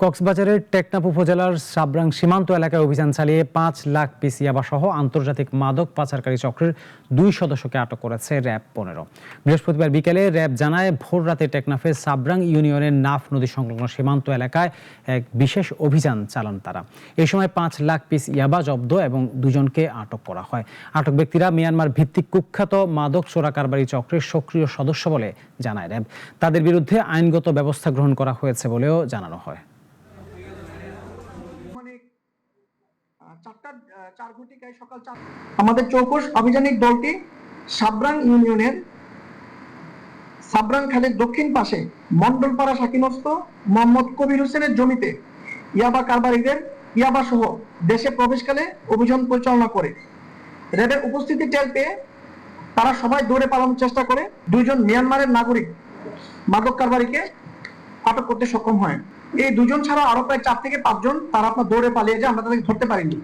কক্সবাজারের টেকনাফ উপজেলার সাবরাং সীমান্ত এলাকায় অভিযান চালিয়ে ৫ লাখ পিস ইয়াবা সহ আন্তর্জাতিক মাদক পাচারকারী চক্রের ২ সদস্যকে আটক করেছে র্যাব ১৫। বৃহস্পতিবার বিকেলে র্যাব জানায়, ভোর রাতে টেকনাফের সাবরাং ইউনিয়নের নাফ নদী সংলগ্ন সীমান্ত এলাকায় এক বিশেষ অভিযান চালান তারা। এই সময় ৫ লাখ পিস ইয়াবা জব্দ এবং ২ জনকে আটক করা হয়। আটক ব্যক্তিরা মিয়ানমার ভিত্তিক কুখ্যাত মাদক চোরা কারবারি চক্রের সক্রিয় সদস্য বলে জানায় র্যাব। তাদের বিরুদ্ধে আইনগত ব্যবস্থা গ্রহণ করা হয়েছে বলেও জানানো হয়। আমাদের চৌকস অভিযানিক দলটি সাবরাং ইউনিয়নের সাবরাং খালের দক্ষিণ পাশে মন্ডলপাড়া শাকিনস্থ মোহাম্মদ কবির হোসেনের জমিতে ইয়াবা কারবারিদের ইয়াবা সহ দেশে প্রবেশকালে অভিযান পরিচালনা করে। র্যাবের উপস্থিতি টের পেয়ে তারা সবাই দৌড়ে পালানোর চেষ্টা করে ২ জন মিয়ানমারের নাগরিক মাদক কারবারিকে আটক করতে সক্ষম হয়। এই ২ জন ছাড়া আরো প্রায় ৪ থেকে ৫ জন তারা আপনার দৌড়ে পালিয়ে যায়, আমরা তাদেরকে ধরতে পারিনি।